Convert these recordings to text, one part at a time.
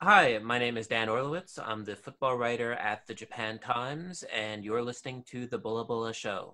Hi, my name is Dan Orlowitz. I'm the football writer at the Japan Times, and you're listening to The Bola Bola Show.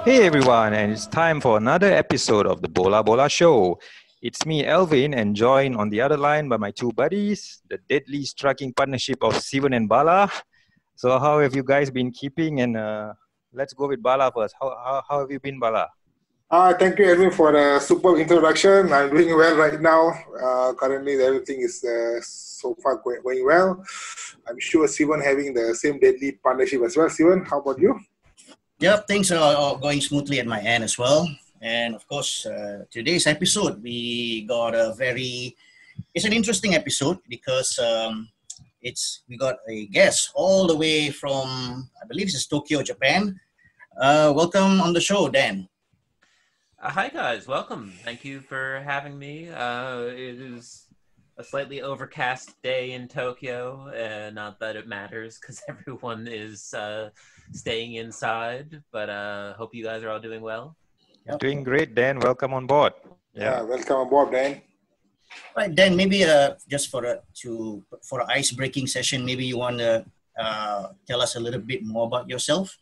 Hey everyone, and it's time for another episode of the Bola Bola Show. It's me, Elvin, and joined on the other line by my two buddies, the deadly striking partnership of Sivan and Bala. So, how have you guys been keeping? And let's go with Bala first. How have you been, Bala? Thank you, Elvin, for a superb introduction. I'm doing well right now. Currently, everything is so far going well. I'm sure Sivan having the same deadly partnership as well. Sivan, how about you? Yep, things are going smoothly at my end as well. And of course, today's episode, it's an interesting episode because we got a guest all the way from, I believe it's Tokyo, Japan. Welcome on the show, Dan. Hi guys, welcome. Thank you for having me. It is a slightly overcast day in Tokyo, not that it matters because everyone is staying inside, but hope you guys are all doing well. Yep. Doing great, Dan. Welcome on board. Yeah, welcome on board, Dan. Right, Dan, maybe just for an ice-breaking session, maybe you want to tell us a little bit more about yourself?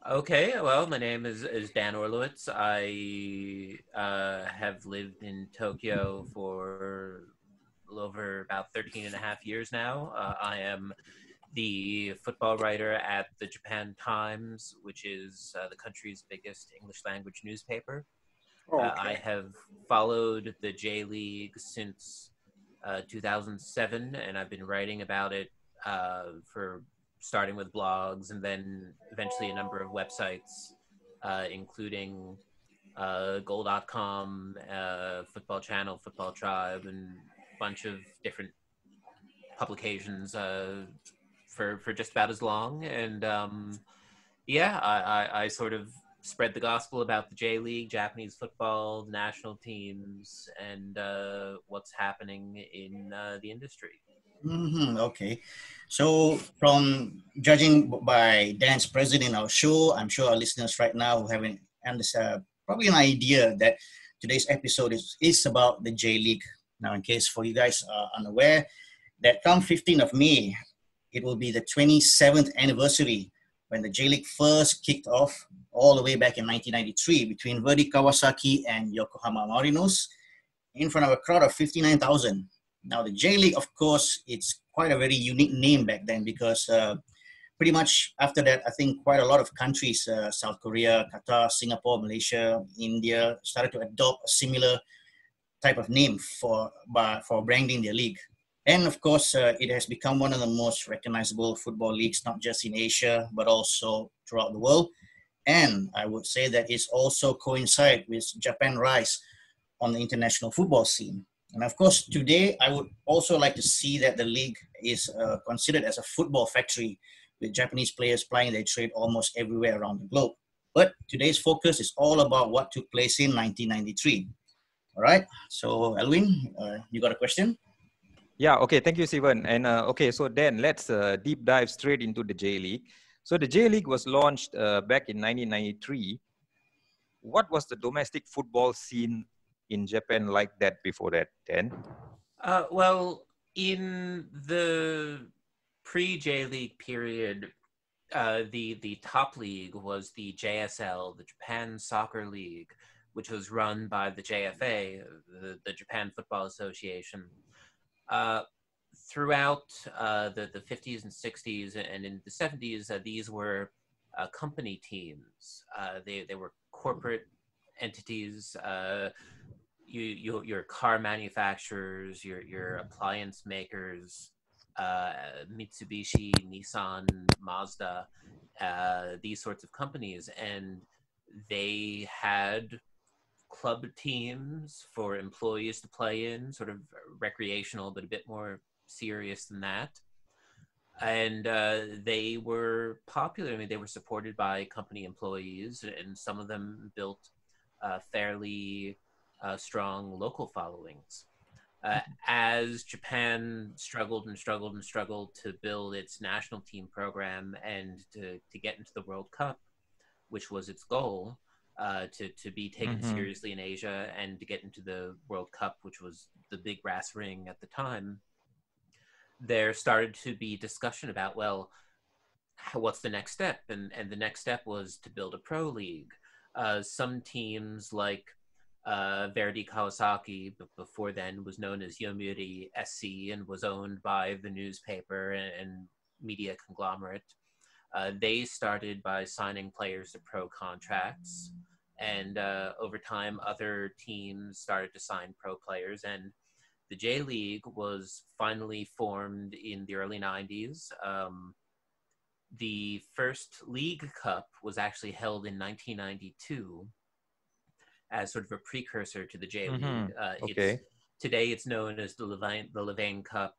Okay, well, my name is Dan Orlowitz. I have lived in Tokyo for a little over about 13 and a half years now. I am the football writer at the Japan Times, which is the country's biggest English language newspaper. Okay. I have followed the J-League since 2007, and I've been writing about it for starting with blogs and then eventually a number of websites, including Goal.com, Football Channel, Football Tribe, and a bunch of different publications for just about as long. And I sort of spread the gospel about the J-League, Japanese football, the national teams, and what's happening in the industry. Mm-hmm, okay. So from judging by Dan's president in our show, I'm sure our listeners right now have probably an idea that today's episode is about the J-League. Now, in case for you guys are unaware, that come 15th of May, it will be the 27th anniversary when the J-League first kicked off all the way back in 1993 between Verdy Kawasaki and Yokohama Marinos in front of a crowd of 59,000. Now, the J-League, of course, it's quite a very unique name back then because pretty much after that, I think quite a lot of countries, South Korea, Qatar, Singapore, Malaysia, India, started to adopt a similar type of name for branding their league. And of course, it has become one of the most recognizable football leagues, not just in Asia, but also throughout the world. And I would say that it's also coincide with Japan's rise on the international football scene. And of course, today, I would also like to see that the league is considered as a football factory with Japanese players plying their trade almost everywhere around the globe. But today's focus is all about what took place in 1993. All right. So, Elwin, you got a question? Yeah, okay. Thank you, Sivan. And okay, so then let's deep dive straight into the J-League. So the J-League was launched back in 1993. What was the domestic football scene in Japan like that before that, Dan? Well, in the pre-J-League period, the top league was the JSL, the Japan Soccer League, which was run by the JFA, the Japan Football Association. Throughout the 50s and 60s and in the 70s, these were company teams. They were corporate entities your car manufacturers, your appliance makers, Mitsubishi, Nissan, Mazda, these sorts of companies, and they had club teams for employees to play in, sort of recreational, but a bit more serious than that. And they were popular. I mean, they were supported by company employees, and some of them built fairly strong local followings. As Japan struggled and struggled and struggled to build its national team program and to get into the World Cup, which was its goal, to be taken seriously in Asia and to get into the World Cup, which was the big brass ring at the time, there started to be discussion about, well, what's the next step? And the next step was to build a pro league. Some teams like Verdy Kawasaki, before then was known as Yomiuri SC and was owned by the newspaper and media conglomerate. They started by signing players to pro contracts, and over time other teams started to sign pro players, and the J League was finally formed in the early 90s. The first League Cup was actually held in 1992 as sort of a precursor to the J League. Today it's known as the Levain Cup.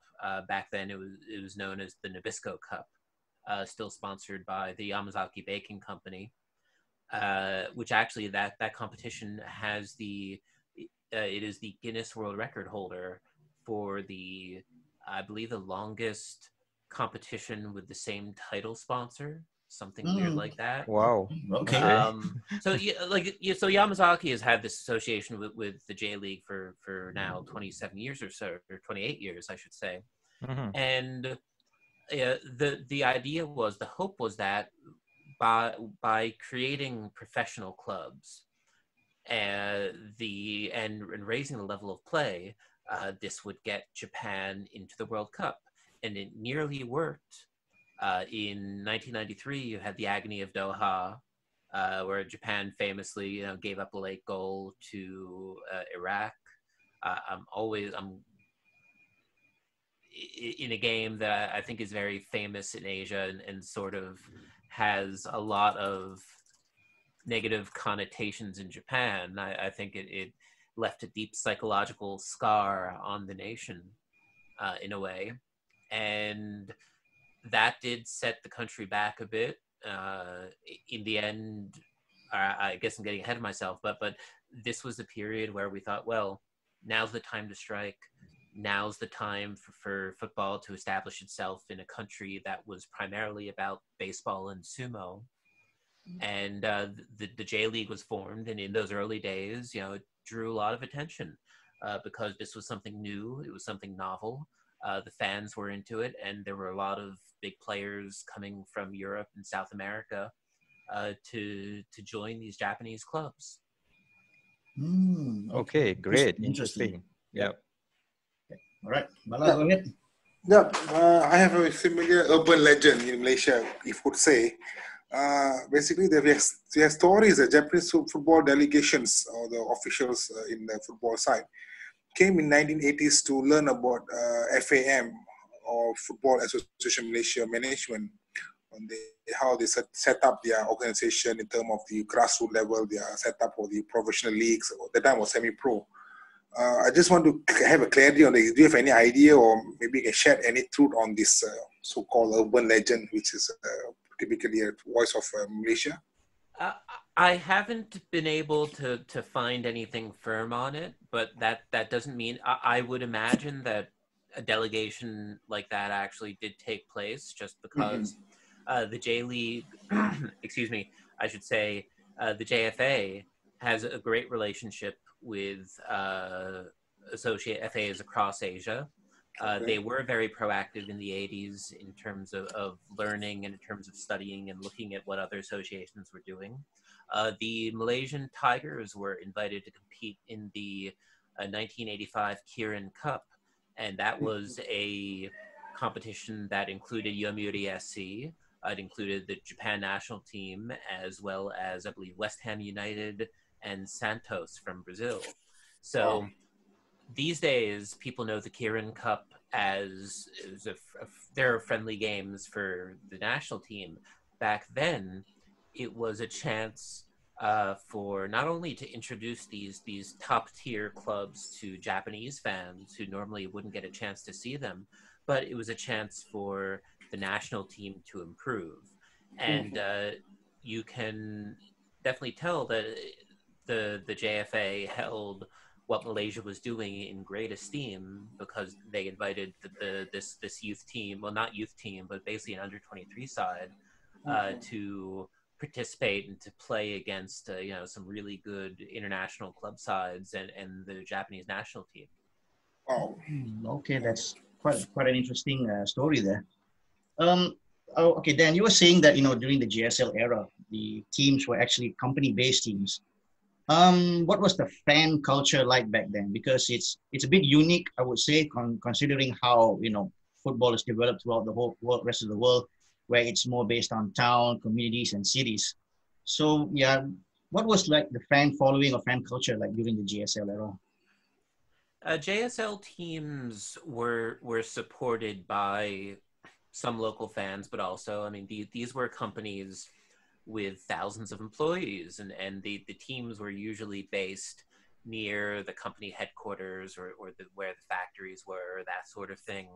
Back then it was known as the Nabisco Cup, still sponsored by the Yamazaki Baking Company, which actually that competition has it is the Guinness World Record holder for I believe the longest competition with the same title sponsor, something weird like that. Wow. Okay. So Yamazaki has had this association with the J League for now 27 years or so, or 28 years, I should say. And the idea was, the hope was that by creating professional clubs and raising the level of play, this would get Japan into the World Cup, and it nearly worked. In 1993, you had the agony of Doha, where Japan famously, gave up a late goal to Iraq. I'm in a game that I think is very famous in Asia and sort of has a lot of negative connotations in Japan. I think it left a deep psychological scar on the nation in a way. And that did set the country back a bit. In the end, I guess I'm getting ahead of myself, but this was the period where we thought, well, now's the time to strike. Now's the time for football to establish itself in a country that was primarily about baseball and sumo. And the J League was formed, and in those early days, it drew a lot of attention because this was something new. It was something novel. The fans were into it, and there were a lot of big players coming from Europe and South America to join these Japanese clubs. Okay, great, interesting. Yep. All right, Bala, go ahead. Yeah, I have a similar urban legend in Malaysia, if you could say. Basically, there are stories that Japanese football delegations or the officials in the football side came in 1980s to learn about FAM or Football Association Malaysia management, on how they set up their organization in terms of the grassroots level, their setup for the professional leagues. At the time was semi-pro. I just want to have a clarity on this. Do you have any idea, or maybe you can share any truth on this so-called urban legend, which is typically a voice of Malaysia? I haven't been able to find anything firm on it, but that doesn't mean I would imagine that a delegation like that actually did take place, just because the J League, excuse me, I should say, the JFA has a great relationship with associate FAs across Asia. They were very proactive in the 80s in terms of learning and in terms of studying and looking at what other associations were doing. The Malaysian Tigers were invited to compete in the 1985 Kirin Cup, and that was a competition that included Yomiuri SC. It included the Japan national team, as well as, I believe, West Ham United and Santos from Brazil. So these days, people know the Kirin Cup as there are friendly games for the national team. Back then, it was a chance for not only to introduce these top tier clubs to Japanese fans who normally wouldn't get a chance to see them, but it was a chance for the national team to improve. And you can definitely tell that the JFA held what Malaysia was doing in great esteem because they invited this youth team, well, not youth team, but basically an under-23 side, to participate and to play against some really good international club sides and the Japanese national team. Wow. Okay, that's quite an interesting story there. Okay, Dan, you were saying that during the GSL era, the teams were actually company-based teams. What was the fan culture like back then? Because it's a bit unique, I would say, considering how football is developed throughout the whole rest of the world, where it's more based on town, communities, and cities. So yeah, what was like the fan following or fan culture like during the GSL era? JSL teams were supported by some local fans, but also, I mean, these were companies with thousands of employees, and the teams were usually based near the company headquarters or where the factories were, that sort of thing.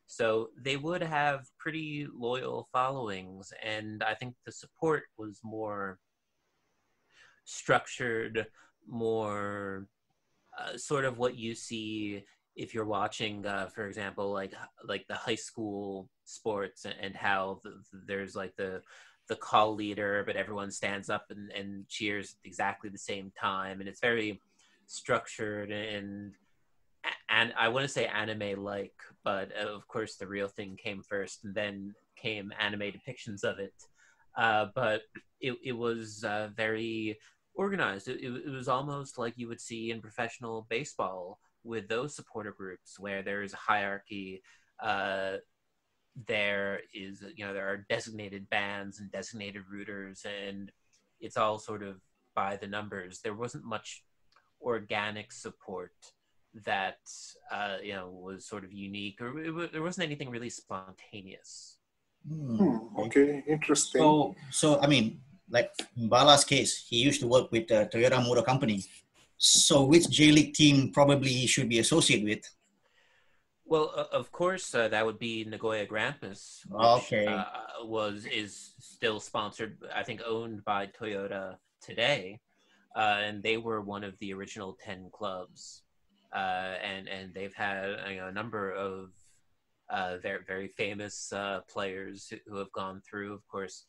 So they would have pretty loyal followings, and I think the support was more structured, more sort of what you see if you're watching, for example, like the high school sports and how there's like the call leader, but everyone stands up and cheers at exactly the same time, and it's very structured and I want to say anime-like, but of course the real thing came first, and then came anime depictions of it. But it was very organized. It was almost like you would see in professional baseball with those supporter groups, where there is a hierarchy. There are designated bands and designated rooters, and it's all sort of by the numbers. There wasn't much organic support that was sort of unique, or there wasn't anything really spontaneous. Okay, interesting. So I mean, like in Bala's case, he used to work with the Toyota Motor Company. So which J League team probably he should be associated with? Well, of course, that would be Nagoya Grampus, which Okay. is still sponsored, I think, owned by Toyota today, and they were one of the original 10 clubs, and they've had a number of very very famous players who have gone through. Of course,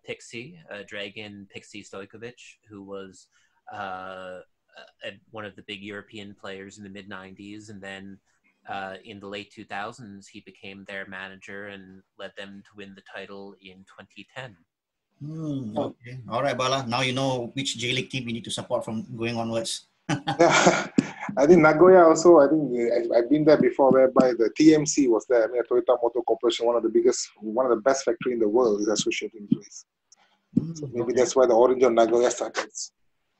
Pixie Dragon Pixie Stojkovic, who was one of the big European players in the mid '90s, and then in the late 2000s, he became their manager and led them to win the title in 2010. Okay. All right, Bala. Now you know which J League team you need to support from going onwards. Yeah, I think Nagoya also. I think I've been there before, whereby the TMC was there. I mean, Toyota Motor Corporation, one of the best factory in the world, is associated with this. So maybe that's why the origin of Nagoya started.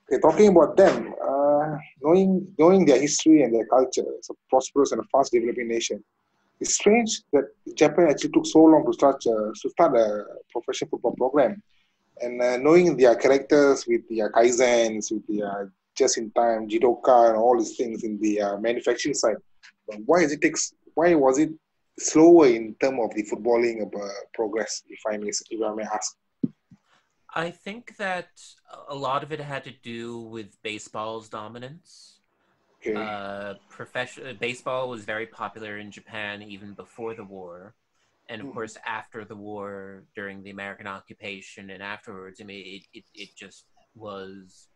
Okay, talking about them, knowing their history and their culture, it's a prosperous and a fast developing nation. It's strange that Japan actually took so long to start a professional football program. And knowing their characters with their kaizens, with their just in time, jidoka, and all these things in the manufacturing side, why was it slower in terms of the footballing progress, if I may ask? I think that a lot of it had to do with baseball's dominance. Okay. Baseball was very popular in Japan even before the war, and of course after the war, during the American occupation and afterwards. I mean, it just was.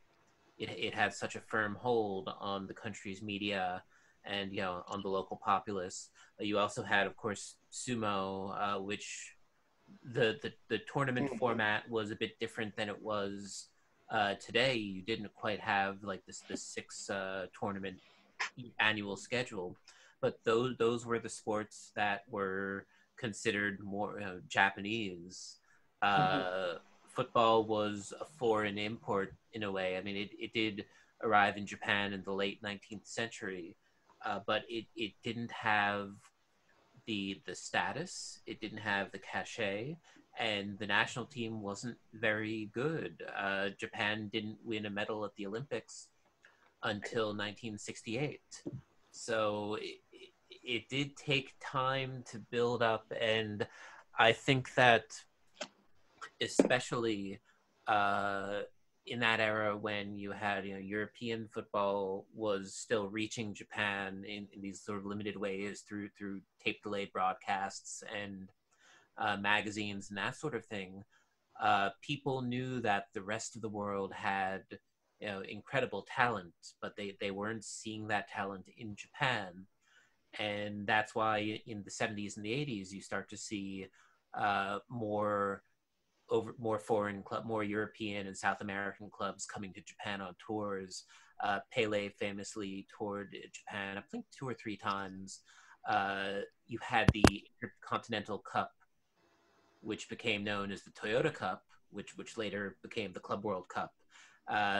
It had such a firm hold on the country's media and on the local populace. You also had, of course, sumo, which the tournament format was a bit different than it was today. You didn't quite have like this six tournament annual schedule, but those were the sports that were considered more Japanese. Football was a foreign import in a way. I mean, it did arrive in Japan in the late 19th century, but it didn't have the status, it didn't have the cachet, and the national team wasn't very good. Japan didn't win a medal at the Olympics until 1968. So it did take time to build up, and I think that especially in that era when you had European football was still reaching Japan in these sort of limited ways through tape delayed broadcasts and magazines and that sort of thing, people knew that the rest of the world had incredible talent, but they weren't seeing that talent in Japan. And that's why in the 70s and the 80s you start to see more foreign club, more European and South American clubs coming to Japan on tours. Pele famously toured Japan, I think 2 or 3 times. You had the Intercontinental Cup, which became known as the Toyota Cup, which later became the Club World Cup.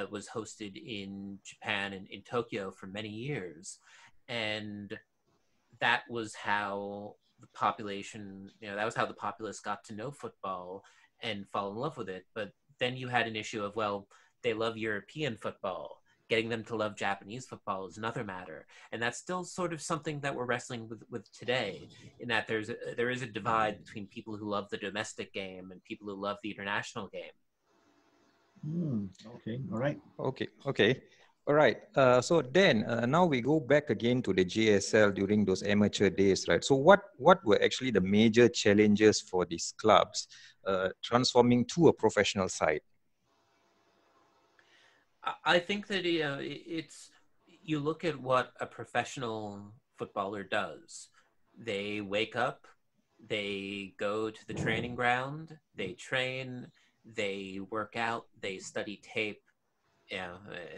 Was hosted in Japan and in Tokyo for many years, and that was how the population, that was how the populace got to know football and fall in love with it. But then you had an issue of, well, they love European football. Getting them to love Japanese football is another matter. And that's still sort of something that we're wrestling with today, in that there is a divide between people who love the domestic game and people who love the international game. Okay, all right. Okay. All right. So then now we go back again to the JSL during those amateur days, right? So what were actually the major challenges for these clubs transforming to a professional side? I think that it's, you look at what a professional footballer does. They wake up, they go to the training ground, they train, they work out, they study tape.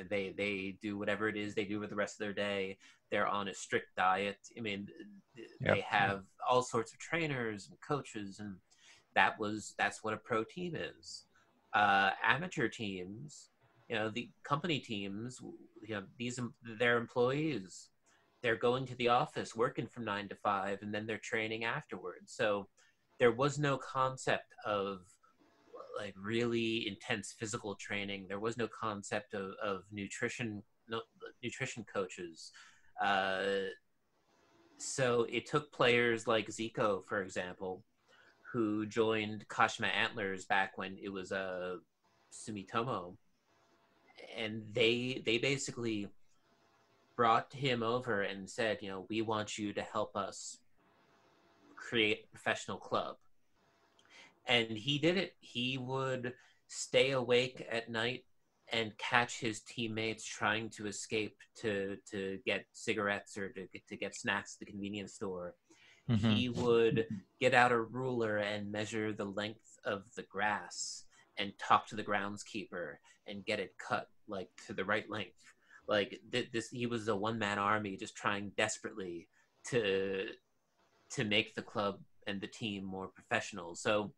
They do whatever it is they do with the rest of their day. They're on a strict diet. I mean, they have all sorts of trainers and coaches, and that's what a pro team is. Amateur teams, the company teams, they're employees. They're going to the office, working from 9 to 5, and then they're training afterwards. So there was no concept of like really intense physical training. There was no concept of nutrition coaches. So it took players like Zico, for example, who joined Kashima Antlers back when it was Sumitomo, and they basically brought him over and said, we want you to help us create a professional club. And he did it. He would stay awake at night and catch his teammates trying to escape to get cigarettes or to get snacks at the convenience store. Mm-hmm. He would get out a ruler and measure the length of the grass and talk to the groundskeeper and get it cut like to the right length. Like this, he was a one-man army just trying desperately to make the club and the team more professional. So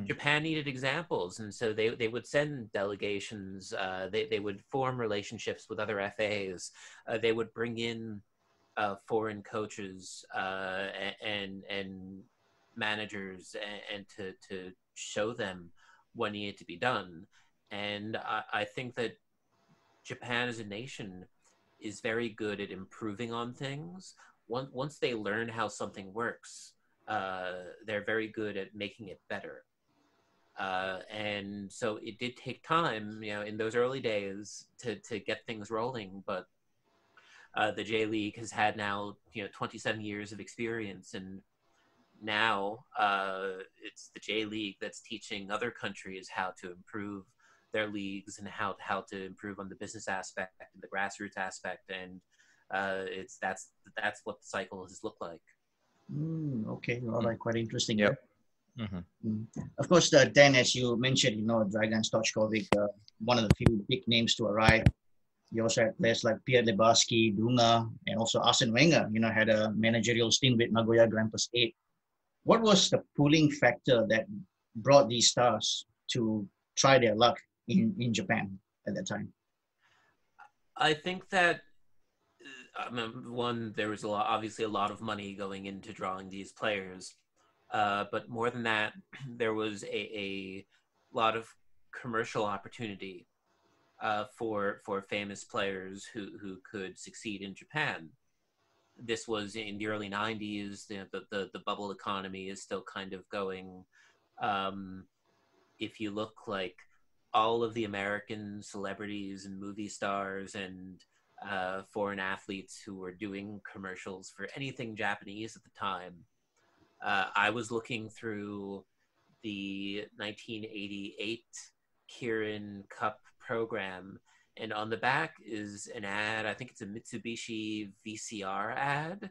Japan needed examples, and so they would send delegations. They would form relationships with other FAs. They would bring in foreign coaches and managers and to show them what needed to be done. And I think that Japan as a nation is very good at improving on things. Once they learn how something works, they're very good at making it better. And so it did take time, in those early days to get things rolling, but the J League has had now, 27 years of experience, and now it's the J League that's teaching other countries how to improve their leagues and how to improve on the business aspect and the grassroots aspect, and that's what the cycle has looked like. Okay, all right, quite interesting. Yep. Mm-hmm. Of course, Dan, as you mentioned, Dragan Stoichkovic, one of the few big names to arrive. You also had players like Pierre Lebarski, Dunga, and also Arsene Wenger, had a managerial stint with Nagoya Grampus 8. What was the pulling factor that brought these stars to try their luck in Japan at that time? I think that one, there was obviously a lot of money going into drawing these players, but more than that, there was a lot of commercial opportunity for famous players who could succeed in Japan. This was in the early '90s. The bubble economy is still kind of going. Um, if you look, like, all of the American celebrities and movie stars and foreign athletes who were doing commercials for anything Japanese at the time, I was looking through the 1988 Kirin Cup program, and on the back is an ad. I think it's a Mitsubishi VCR ad,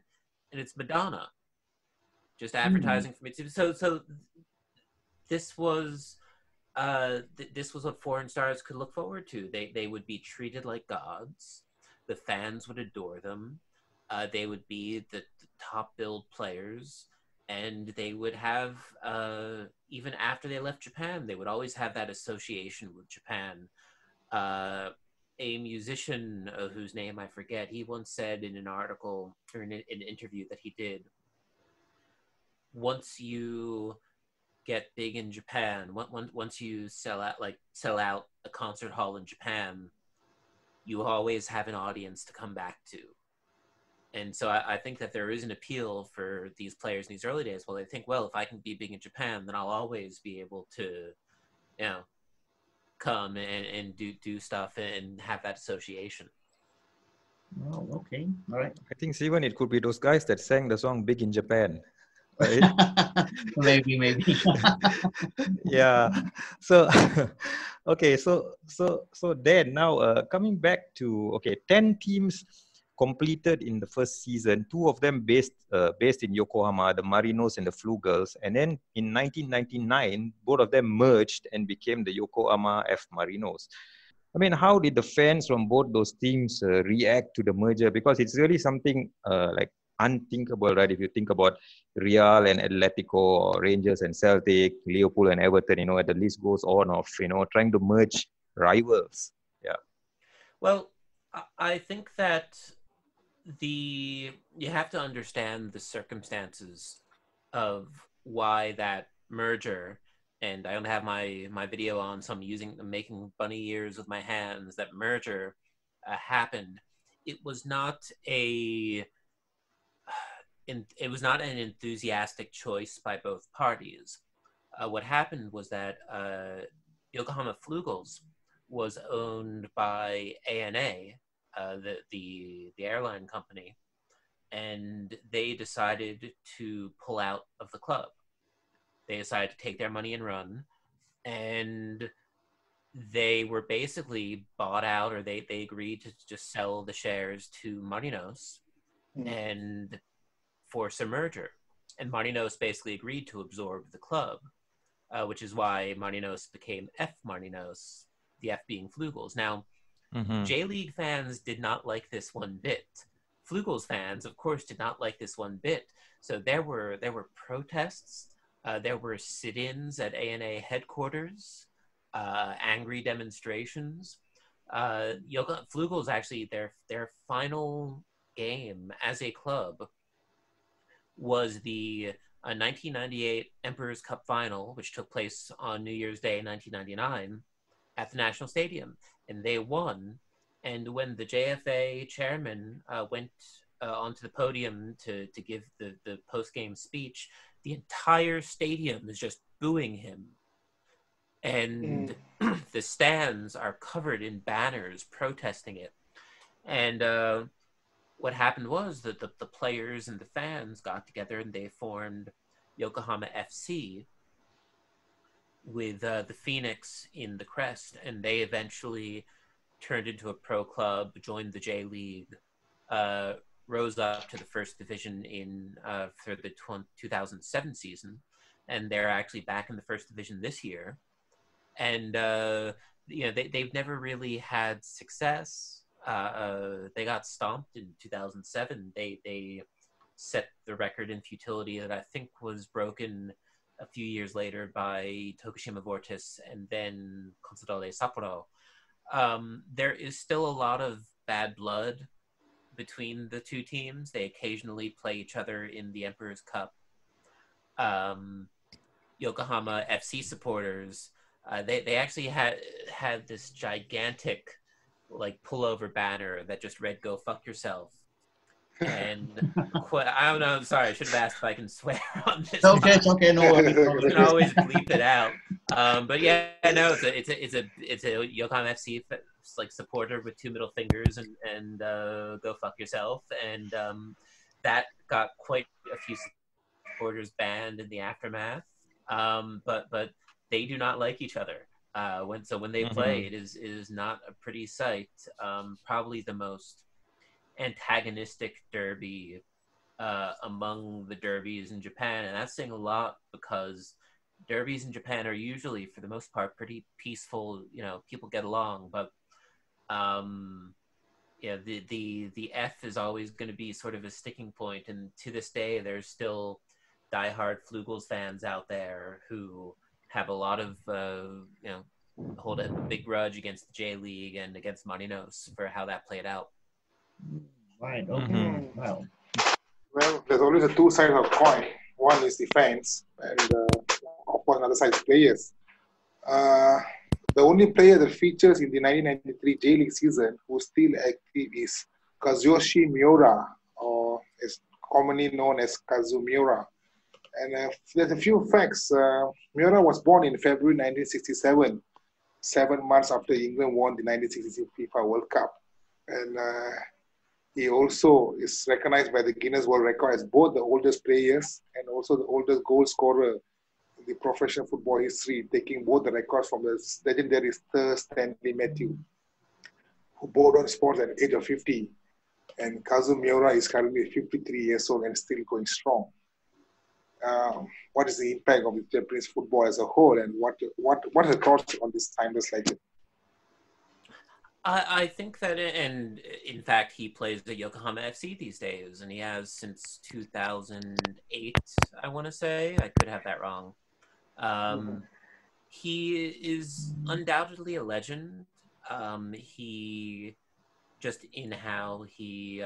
and it's Madonna just advertising for Mitsubishi. So this was this was what foreign stars could look forward to. They would be treated like gods. The fans would adore them. They would be the top billed players, and they would have, even after they left Japan, they would always have that association with Japan. A musician whose name I forget, he once said in an article or in an interview that he did, once you get big in Japan, once you sell out a concert hall in Japan, you always have an audience to come back to. And so I think that there is an appeal for these players in these early days. Well, they think, well, if I can be big in Japan, then I'll always be able to, come and do stuff and have that association. Oh, okay. All right. I think, Steven, it could be those guys that sang the song Big in Japan. Right? maybe. Yeah. So, okay. So then now coming back to 10 teams completed in the first season. 2 of them based in Yokohama, the Marinos and the Flugels. And then in 1999, both of them merged and became the Yokohama F Marinos. I mean, how did the fans from both those teams react to the merger? Because it's really something like unthinkable, right? If you think about Real and Atletico, or Rangers and Celtic, Liverpool and Everton, the list goes on of, trying to merge rivals. Yeah. Well, I think that you have to understand the circumstances of why that merger, and I don't have my video on, so I'm making bunny ears with my hands, that merger happened. It was not an enthusiastic choice by both parties. What happened was that Yokohama Flugels was owned by ANA, the airline company, and they decided to pull out of the club. They decided to take their money and run, and they were basically bought out, or they agreed to just sell the shares to Marinos and force a merger. And Marinos basically agreed to absorb the club, which is why Marinos became F Marinos, the F being Flugels. Now, J-League fans did not like this one bit. Flugels fans, of course, did not like this one bit. So there were protests. There were sit-ins at ANA headquarters, angry demonstrations. Flugels, actually, their final game as a club was the 1998 Emperor's Cup final, which took place on New Year's Day 1999 at the National Stadium, and they won. And when the JFA chairman went onto the podium to give the post-game speech, the entire stadium is just booing him. And the stands are covered in banners protesting it. And what happened was that the players and the fans got together and they formed Yokohama FC with the Phoenix in the crest, and they eventually turned into a pro club, joined the J-League, rose up to the first division for the 2007 season, and they're actually back in the first division this year. And they've never really had success. They got stomped in 2007. They set the record in futility that I think was broken a few years later by Tokushima Vortis and then Consadole Sapporo. There is still a lot of bad blood between the two teams. They occasionally play each other in the Emperor's Cup. Yokohama FC supporters, they actually had this gigantic like pullover banner that just read "Go fuck yourself." And I don't know. I'm sorry. I should have asked if I can swear on this. It's okay. No worries. You can always bleep it out. But yeah, no, it's a Yokohama FC like supporter with two middle fingers and go fuck yourself. And that got quite a few supporters banned in the aftermath. But they do not like each other. When they play, it is not a pretty sight. Probably the most antagonistic derby among the derbies in Japan, and that's saying a lot because derbies in Japan are usually, for the most part, pretty peaceful. People get along, but the F is always going to be sort of a sticking point, and to this day, there's still diehard Flugels fans out there who have a lot of hold a big grudge against the J League and against Marinos for how that played out. Right. Okay. Well, there's always a two sides of coin. One is the fans, and of course, another side is players. The only player that features in the 1993 J League season who's still active is Kazu Miura, or is commonly known as Kazu Miura. And there's a few facts. Miura was born in February 1967, 7 months after England won the 1966 FIFA World Cup. And he also is recognized by the Guinness World Record as both the oldest players and also the oldest goal scorer in the professional football history, taking both the records from the legendary Sir Stanley Matthew, who bowled on sports at the age of 50. And Kazu Miura is currently 53 years old and still going strong. What is the impact of the Japanese football as a whole, and what are the thoughts on this timeless legend? I think that, and in fact, he plays at Yokohama FC these days, and he has since 2008, I want to say. I could have that wrong. He is undoubtedly a legend. He just in how he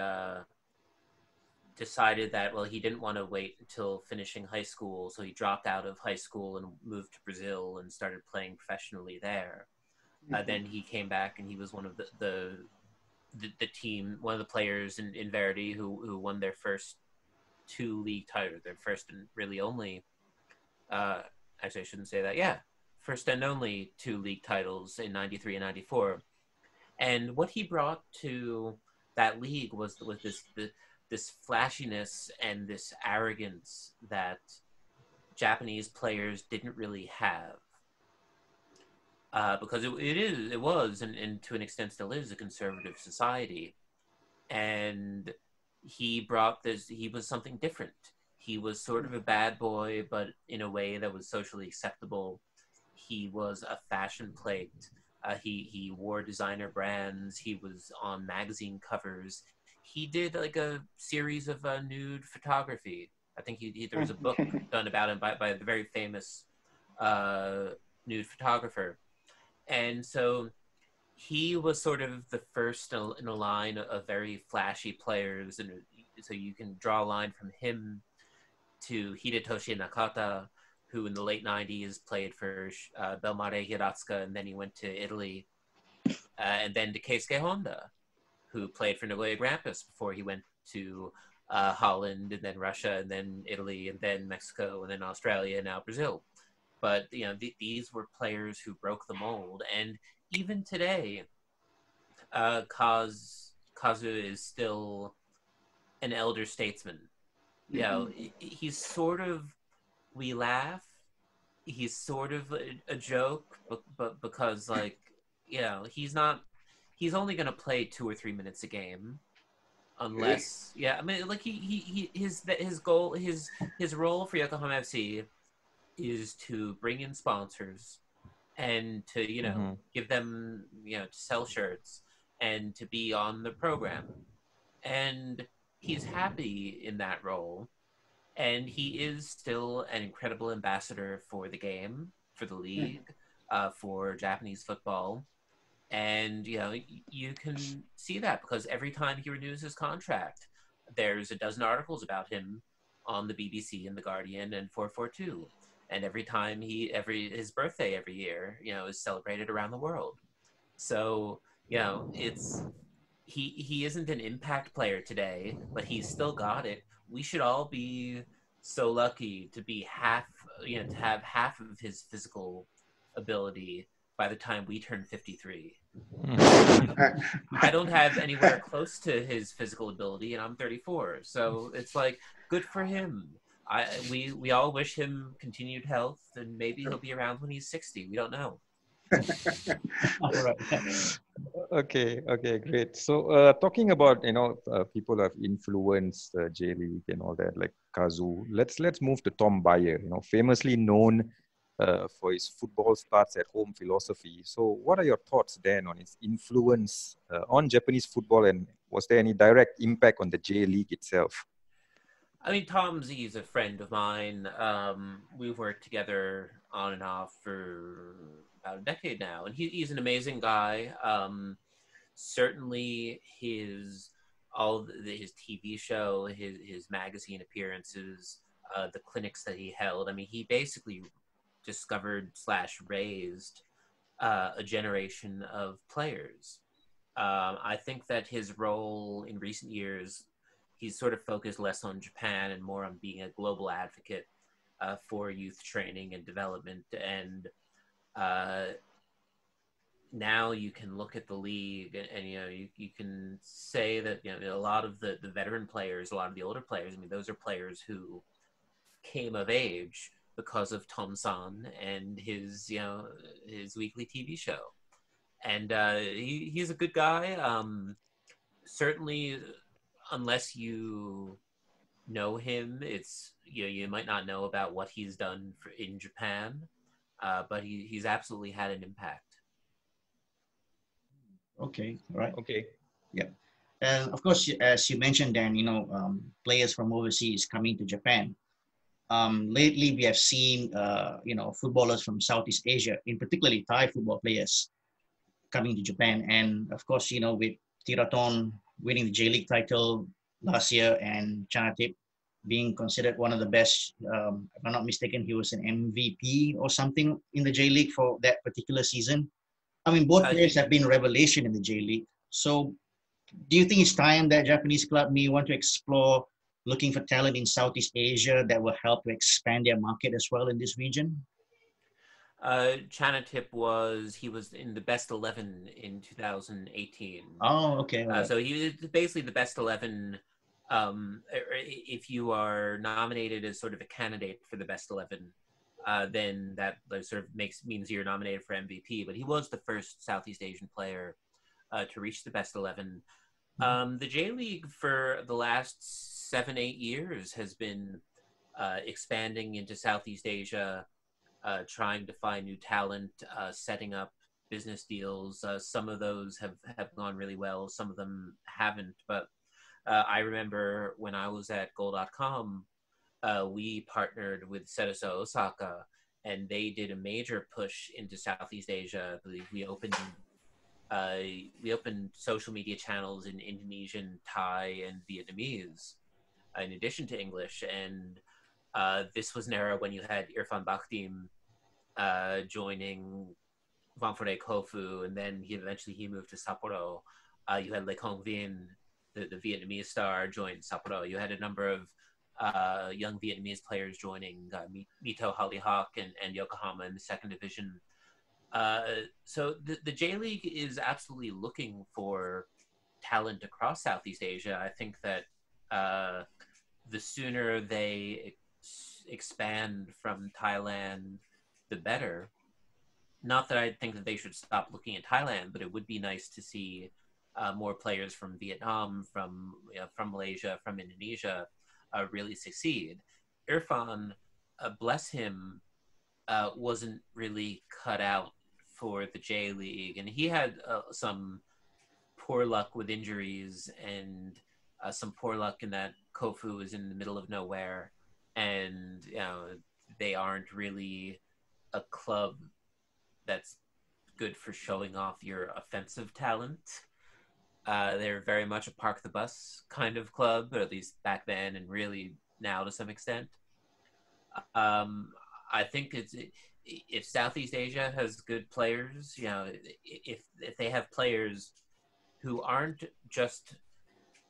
decided that, well, he didn't want to wait until finishing high school, so he dropped out of high school and moved to Brazil and started playing professionally there. Then he came back and he was one of the team, one of the players in Verdy who won their first two league titles, their first and really only, actually I shouldn't say that, first and only two league titles in 93 and 94. And what he brought to that league was this flashiness and this arrogance that Japanese players didn't really have. Because it was, and to an extent still is, a conservative society. And he brought this, he was something different. He was sort of a bad boy, but in a way that was socially acceptable. He was a fashion plate. He wore designer brands. He was on magazine covers. He did like a series of nude photography. I think there was a book done about him by the very famous nude photographer. And so he was sort of the first in a line of very flashy players. And so you can draw a line from him to Hidetoshi Nakata, who in the late 90s played for Belmare Hiratsuka, and then he went to Italy. And then to Keisuke Honda, who played for Nagoya Grampus before he went to Holland, and then Russia, and then Italy, and then Mexico, and then Australia, and now Brazil. But these were players who broke the mold, and even today, Kazu is still an elder statesman. He's sort of, we laugh. He's sort of a joke, but because he's not. He's only going to play 2 or 3 minutes a game, unless his goal, his role for Yokohama FC is to bring in sponsors and to give them to sell shirts and to be on the program, and he's happy in that role, and he is still an incredible ambassador for the game, for the league, for Japanese football. And you can see that because every time he renews his contract, there's a dozen articles about him on the BBC and the Guardian and 442. And every time his birthday every year, is celebrated around the world. So, it's he isn't an impact player today, but he's still got it. We should all be so lucky to be to have half of his physical ability by the time we turn 53. I don't have anywhere close to his physical ability, and I'm 34. So it's like, good for him. We all wish him continued health, and maybe he'll be around when he's 60. We don't know. All right. Okay, great. So, talking about people who have influenced J League and all that, like Kazu. Let's move to Tom Bayer. Famously known for his football starts at home philosophy. So, what are your thoughts then on his influence on Japanese football, and was there any direct impact on the J League itself? I mean, Tom Z is a friend of mine. We've worked together on and off for about a decade now, and he's an amazing guy. Certainly, his TV show, his magazine appearances, the clinics that he held. I mean, he basically discovered / raised a generation of players. I think that his role in recent years, he's sort of focused less on Japan and more on being a global advocate for youth training and development. And now you can look at the league and you can say that a lot of the veteran players, a lot of the older players, I mean, those are players who came of age because of Tom-san and his weekly TV show. And he's a good guy. Certainly, unless you know him, it's you might not know about what he's done in Japan, but he's absolutely had an impact. Okay, all right. Okay. Yeah. And of course, as you mentioned, Dan, players from overseas coming to Japan. Lately, we have seen, footballers from Southeast Asia, in particularly Thai football players, coming to Japan. And of course, with Tiraton winning the J League title last year and Chanatip being considered one of the best, if I'm not mistaken, he was an MVP or something in the J League for that particular season. I mean, both players have been revelation in the J League. So do you think it's time that Japanese club may want to explore looking for talent in Southeast Asia that will help to expand their market as well in this region? Chanatip was in the best 11 in 2018. Oh, okay. Right. So he was basically the best 11. If you are nominated as sort of a candidate for the best 11, then that sort of means you're nominated for MVP. But he was the first Southeast Asian player to reach the best 11. The J League for the last 7-8 years has been expanding into Southeast Asia, trying to find new talent, setting up business deals. Some of those have gone really well. Some of them haven't. But I remember when I was at Goal.com, we partnered with Sedaso Osaka, and they did a major push into Southeast Asia. I believe we opened social media channels in Indonesian, Thai, and Vietnamese, in addition to English. And this was an era when you had Irfan Bakhtim joining Ventforet Kofu, and then he moved to Sapporo. You had Le Cong Vinh, the Vietnamese star, joined Sapporo. You had a number of young Vietnamese players joining Mito Halihak and Yokohama in the second division. So the J League is absolutely looking for talent across Southeast Asia. I think that the sooner they expand from Thailand, the better. Not that I think that they should stop looking at Thailand, but it would be nice to see more players from Vietnam, from Malaysia, from Indonesia really succeed. Irfan, bless him, wasn't really cut out for the J League, and he had some poor luck with injuries and some poor luck in that Kofu is in the middle of nowhere, and they aren't really a club that's good for showing off your offensive talent. They're very much a park the bus kind of club, or at least back then, and really now to some extent. I think if Southeast Asia has good players, if they have players who aren't just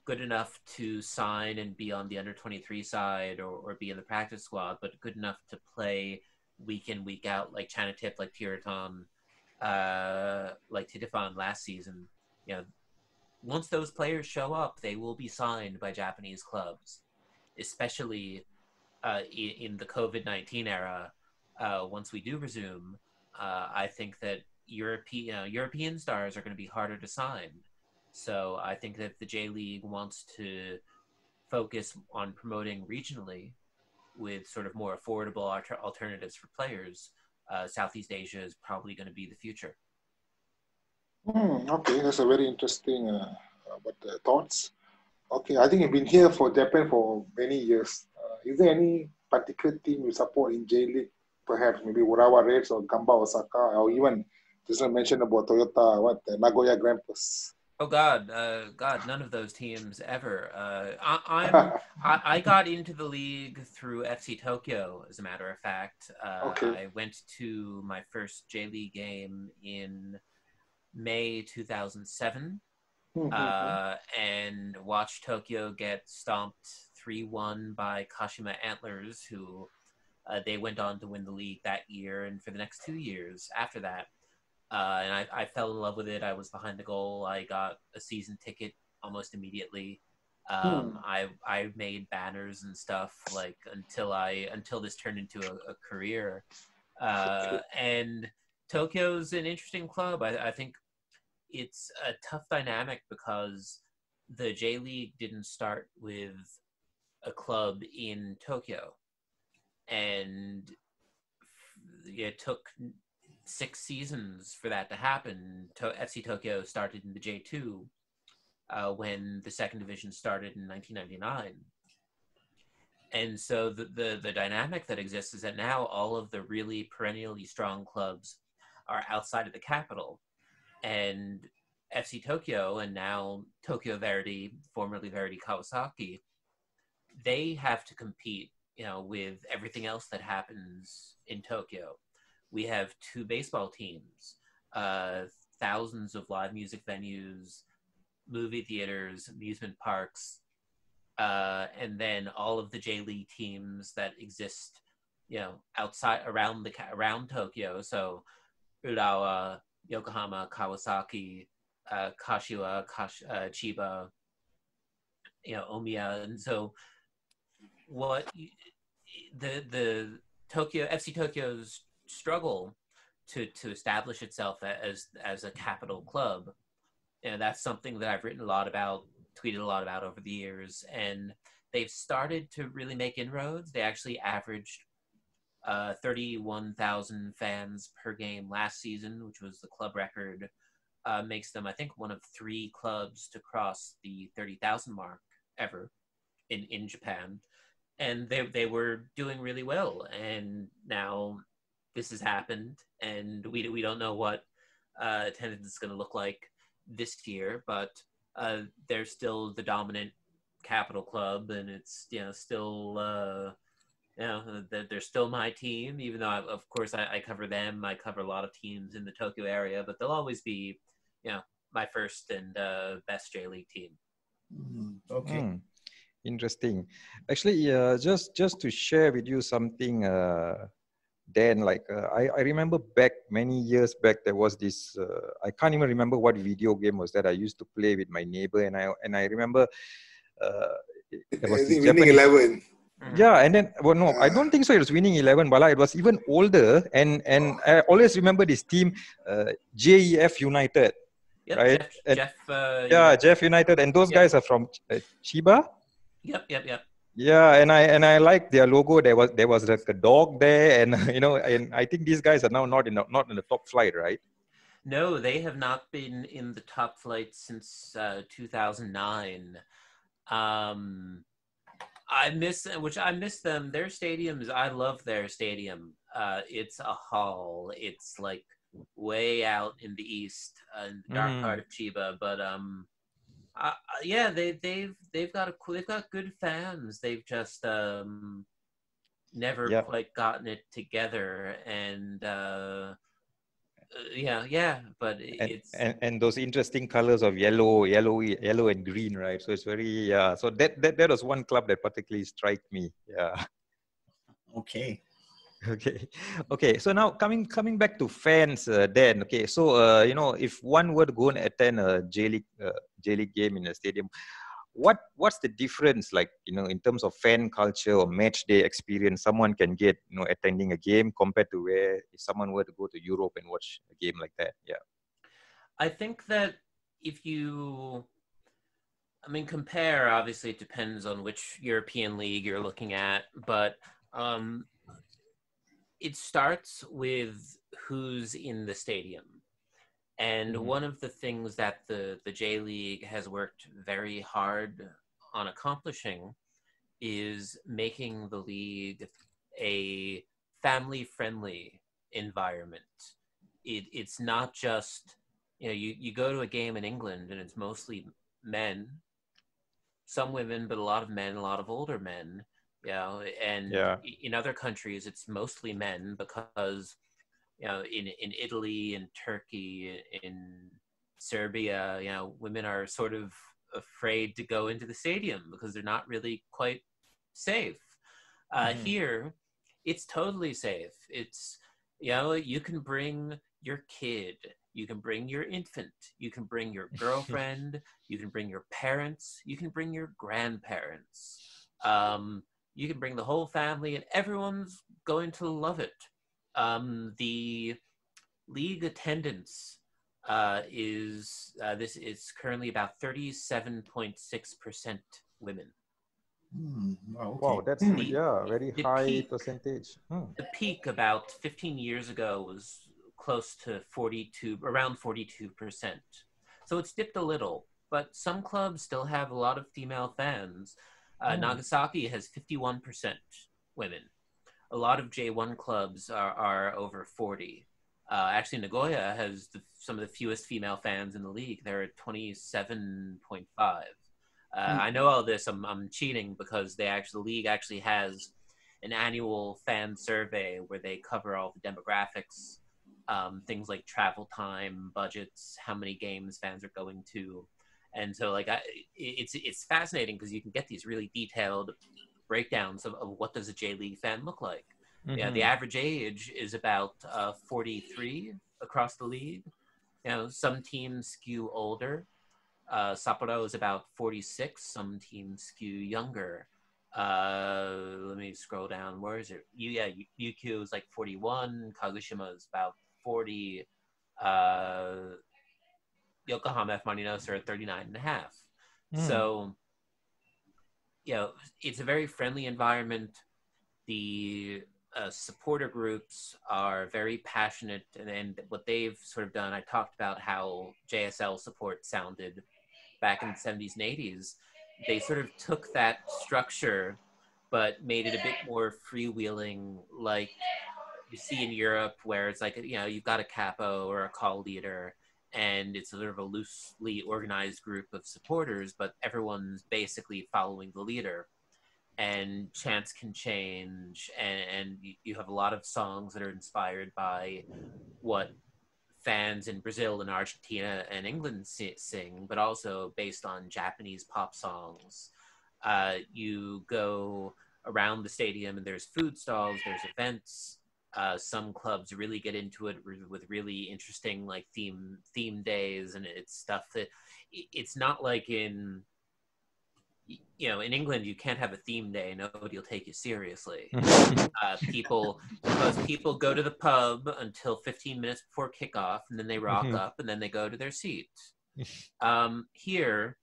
good enough to sign and be on the under 23 side or be in the practice squad, but good enough to play week in, week out, like Chanatip, like Puritan, like Titifan last season. Once those players show up, they will be signed by Japanese clubs, especially in the COVID-19 era. Once we do resume, I think that European stars are going to be harder to sign. So I think that the J League wants to focus on promoting regionally with sort of more affordable alternatives for players. Southeast Asia is probably going to be the future. Okay, that's a very interesting thoughts. Okay, I think you've been here for Japan for many years. Is there any particular team you support in J League? Perhaps maybe Urawa Reds or Gamba Osaka, or even just mention about Toyota, Nagoya Grampus. Oh God, none of those teams ever. I got into the league through FC Tokyo, as a matter of fact. Okay. I went to my first J League game in May 2007, and watched Tokyo get stomped 3-1 by Kashima Antlers, who they went on to win the league that year, and for the next 2 years after that. And I fell in love with it. I was behind the goal. I got a season ticket almost immediately. I made banners and stuff like until this turned into a career. And Tokyo's an interesting club. I think it's a tough dynamic because the J League didn't start with a club in Tokyo, and it took 6 seasons for that to happen. FC Tokyo started in the J2 when the second division started in 1999. And so the dynamic that exists is that now all of the really perennially strong clubs are outside of the capital. And FC Tokyo, and now Tokyo Verdy, formerly Verdy Kawasaki, they have to compete, with everything else that happens in Tokyo. We have 2 baseball teams, thousands of live music venues, movie theaters, amusement parks, and then all of the J League teams that exist, outside around Tokyo. So Urawa, Yokohama, Kawasaki, Kashiwa, Chiba, Omiya, and so what the FC Tokyo's struggle to establish itself as a capital club, that's something that I've written a lot about, tweeted a lot about over the years, and they've started to really make inroads. They actually averaged 31,000 fans per game last season, which was the club record. Makes them, I think, one of 3 clubs to cross the 30,000 mark ever in Japan, and they were doing really well. And now this has happened, and we don't know what attendance is going to look like this year, but they're still the dominant capital club, and it's still they're still my team, even though of course I cover them. I cover a lot of teams in the Tokyo area, but they'll always be my first and best J League team. Okay. Interesting. Actually, just to share with you something, Dan, I remember back many years back, there was this, I can't even remember what video game was that I used to play with my neighbor, and I remember there was this Winning Japanese 11. Yeah, and then no, I don't think so. It was Winning 11, Bala. It was even older, and I always remember this team, JEF United, Yep, right? Jeff. Jeff United, and those guys are from Chiba. Yep. Yeah, and I like their logo. There was like a dog there, and and I think these guys are now not in the top flight, right? No, they have not been in the top flight since 2009. I miss them. Their stadiums, I love their stadium. It's a hall. It's like way out in the east, in the dark part of Chiba. But yeah, they've got good fans. They've just never Yeah. quite gotten it together, and yeah. But it's And those interesting colors of yellow and green, right? So it's very so that was one club that particularly struck me. Yeah. Okay. Okay. Okay. So now coming back to fans, Dan. Okay. So if one were to go and attend a J League game in a stadium, what's the difference, like, in terms of fan culture or match day experience someone can get, attending a game compared to where if someone were to go to Europe and watch a game like that? Yeah. I think that if you, I mean, compare, obviously it depends on which European league you're looking at, but it starts with who's in the stadium. And one of the things that the J League has worked very hard on accomplishing is making the league a family-friendly environment. It's not just, you go to a game in England and it's mostly men, some women, but a lot of men, a lot of older men, and in other countries it's mostly men because, in Italy and Turkey, in Serbia, women are sort of afraid to go into the stadium because they're not really quite safe. Here, it's totally safe. It's, you can bring your kid, you can bring your infant, you can bring your girlfriend, you can bring your parents, you can bring your grandparents. You can bring the whole family, and everyone's going to love it. The league attendance is currently about 37.6% women. Okay. Wow, that's very high percentage. The peak about 15 years ago was close to around 42%. So it's dipped a little, but some clubs still have a lot of female fans. Nagasaki has 51% women. A lot of J1 clubs are over 40. Actually, Nagoya has some of the fewest female fans in the league. They're at 27.5. I know all this. I'm cheating because the league actually has an annual fan survey where they cover all the demographics, things like travel time, budgets, how many games fans are going to, and so it's fascinating because you can get these really detailed breakdowns of what does a J League fan look like. Yeah, the average age is about 43 across the league. Some teams skew older. Sapporo is about 46. Some teams skew younger. Let me scroll down. Where is it? Yukio is like 41. Kagoshima is about 40. Yokohama F Marinos are at 39 and a half. So, it's a very friendly environment. The supporter groups are very passionate, and what they've sort of done, I talked about how JSL support sounded back in the 70s and 80s. They sort of took that structure but made it a bit more freewheeling, like you see in Europe, where it's like, you've got a capo or a call leader, and it's sort of a loosely organized group of supporters, but everyone's basically following the leader. And chants can change, and you have a lot of songs that are inspired by what fans in Brazil and Argentina and England sing, but also based on Japanese pop songs. You go around the stadium and there's food stalls, there's events. Some clubs really get into it with really interesting theme days, and it's stuff that it's not like in England you can't have a theme day, nobody will take you seriously. People go to the pub until 15 minutes before kickoff, and then they rock up, and then they go to their seat. Here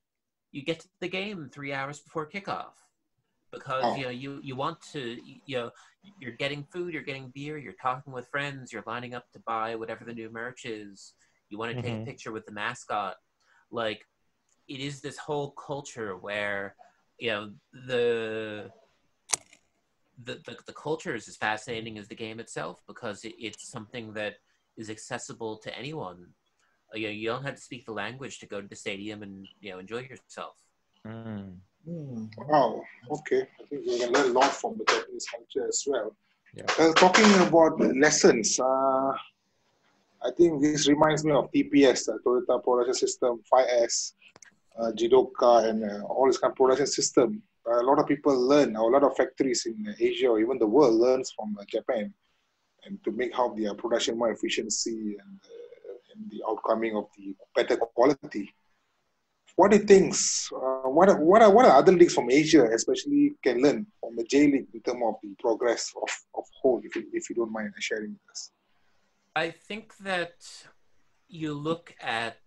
you get to the game 3 hours before kickoff because you want to, you're getting food, you're getting beer, you're talking with friends, you're lining up to buy whatever the new merch is, you want to take a picture with the mascot. Like, it is this whole culture where the culture is as fascinating as the game itself, because it's something that is accessible to anyone. You don't have to speak the language to go to the stadium and enjoy yourself. Mm. Wow. Okay. I think we can learn a lot from the Japanese culture as well. Yeah. Talking about lessons, I think this reminds me of TPS, Toyota Production System, 5S, Jidoka, and all this kind of production system. A lot of people learn, or a lot of factories in Asia or even the world learns from Japan, and to make how their production more efficiency and the outcoming of the better quality. What do you think? What are other leagues from Asia, especially, can learn from the J League in terms of the progress of whole? If you don't mind sharing with us. I think that you look at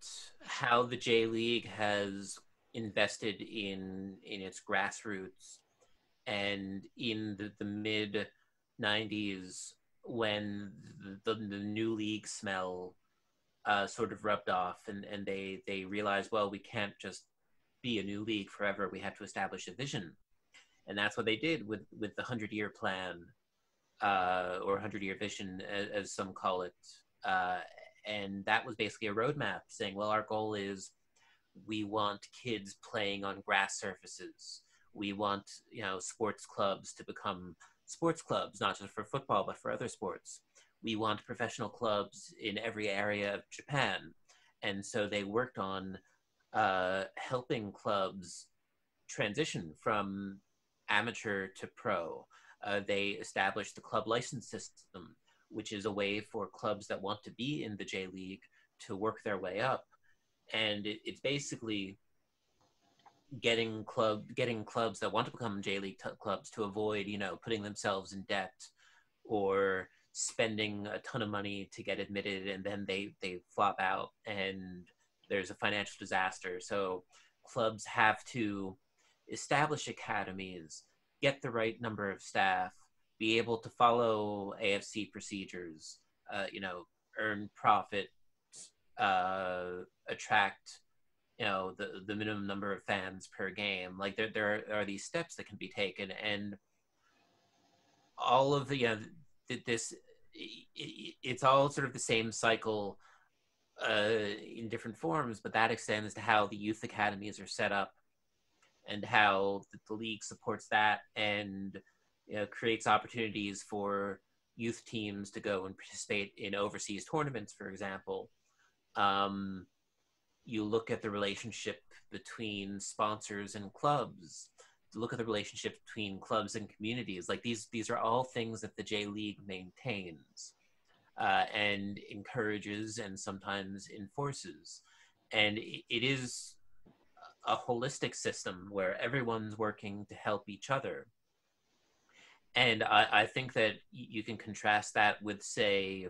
how the J League has invested in its grassroots, and in the mid 90s, when the new league smell sort of rubbed off, and they realized, well, we can't just be a new league forever. We have to establish a vision. And that's what they did with the 100-year plan, or 100-year vision, as some call it. And that was basically a roadmap saying, well, our goal is we want kids playing on grass surfaces. We want, sports clubs to become sports clubs, not just for football, but for other sports. We want professional clubs in every area of Japan. And so they worked on helping clubs transition from amateur to pro. They established the club license system, which is a way for clubs that want to be in the J League to work their way up. And it's basically getting clubs that want to become J League clubs to avoid, putting themselves in debt or spending a ton of money to get admitted, and then they flop out and there's a financial disaster. So clubs have to establish academies, get the right number of staff, be able to follow AFC procedures, earn profit, attract, the minimum number of fans per game. Like there are these steps that can be taken, and all of the, it's all sort of the same cycle in different forms, but that extends to how the youth academies are set up and how the league supports that, and creates opportunities for youth teams to go and participate in overseas tournaments, for example. You look at the relationship between sponsors and clubs, look at the relationship between clubs and communities. Like these are all things that the J League maintains and encourages and sometimes enforces. And it is a holistic system where everyone's working to help each other. And I think that you can contrast that with, say,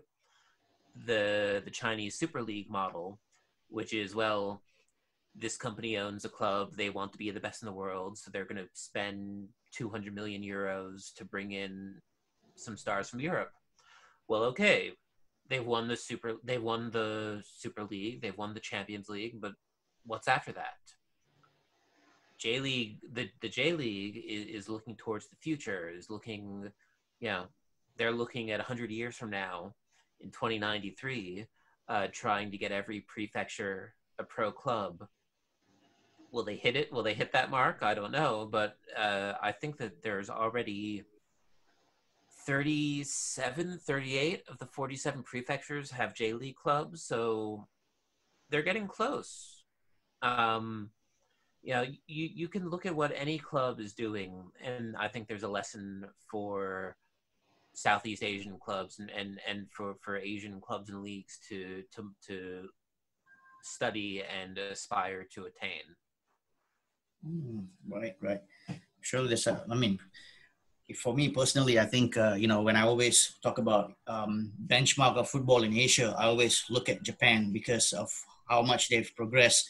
the Chinese Super League model, which is, well, this company owns a club, they want to be the best in the world, so they're going to spend 200 million euros to bring in some stars from Europe. Well, okay, they've won the Super League, they've won the Champions League, but what's after that? J League, the J League is looking towards the future, is looking, they're looking at 100 years from now, in 2093, trying to get every prefecture a pro club. Will they hit it? Will they hit that mark? I don't know, but I think that there's already 38 of the 47 prefectures have J League clubs, so they're getting close. You can look at what any club is doing, and I think there's a lesson for Southeast Asian clubs and for Asian clubs and leagues to study and aspire to attain. Right. Sure, for me personally, I think, when I always talk about benchmark of football in Asia, I always look at Japan because of how much they've progressed,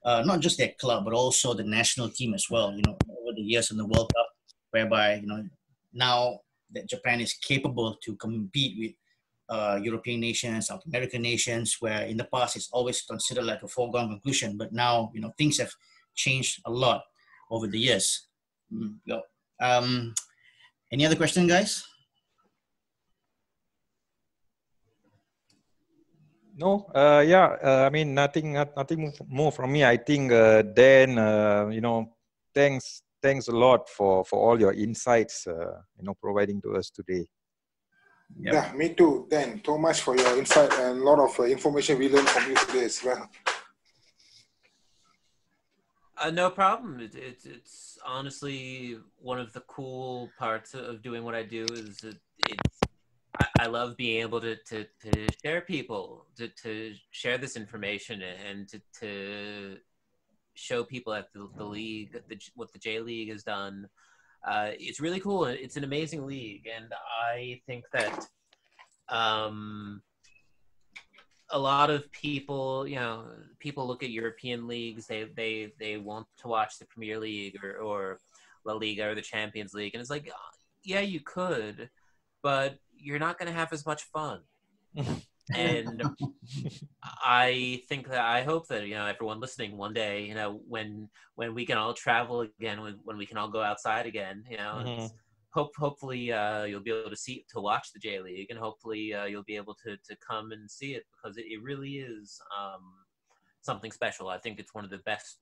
not just their club, but also the national team as well, over the years in the World Cup, whereby, now that Japan is capable to compete with European nations, South American nations, where in the past it's always considered like a foregone conclusion, but now, things have changed a lot over the years. Any other question, guys? No, I mean, nothing more from me. I think, Dan, thanks a lot for all your insights, providing to us today. Yep. Yeah, me too. Dan, so much for your insight and a lot of information we learned from you today as well. No problem. It's honestly one of the cool parts of doing what I do is I love being able to share to share this information and to show people at the league what the J League has done. It's really cool. It's an amazing league, and I think that a lot of people, people look at European leagues. They want to watch the Premier League or La Liga or the Champions League, and it's like, yeah, you could, but you're not going to have as much fun. And I hope that everyone listening one day, when we can all travel again, when we can all go outside again, hopefully you'll be able to watch the J League, and hopefully you'll be able to come and see it, because it really is something special. I think it's one of the best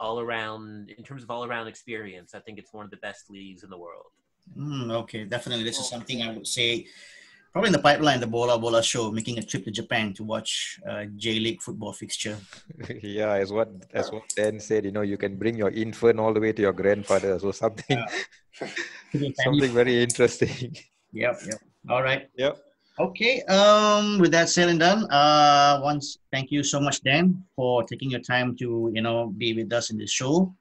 in terms of all around experience. I think it's one of the best leagues in the world. Okay, definitely. This is something I would say probably in the pipeline, the Bola Bola show, making a trip to Japan to watch J League football fixture. Yeah, as what Dan said, you can bring your infant all the way to your grandfather, so something something very interesting. Yep. All right. Yep. Okay. With that said and done, thank you so much, Dan, for taking your time to be with us in this show.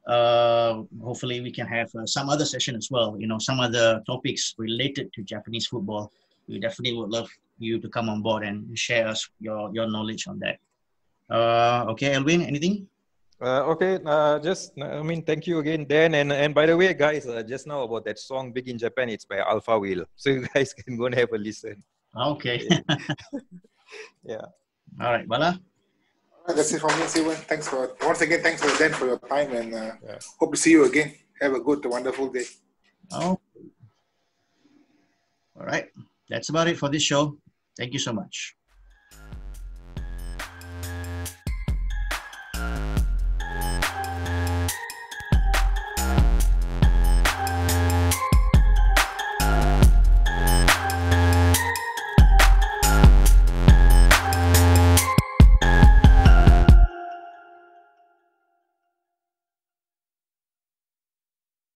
Hopefully we can have some other session as well, some other topics related to Japanese football. We definitely would love you to come on board and share us your knowledge on that. Okay, Elvin, anything? Okay, thank you again, Dan. And by the way, guys, just now about that song "Big in Japan," it's by Alpha Wheel, so you guys can go and have a listen. Okay. Yeah. All right, Bala. That's it from me, Siwan. Thanks once again, thanks for Dan for your time, and hope to see you again. Have a good, wonderful day. Oh. All right. That's about it for this show. Thank you so much.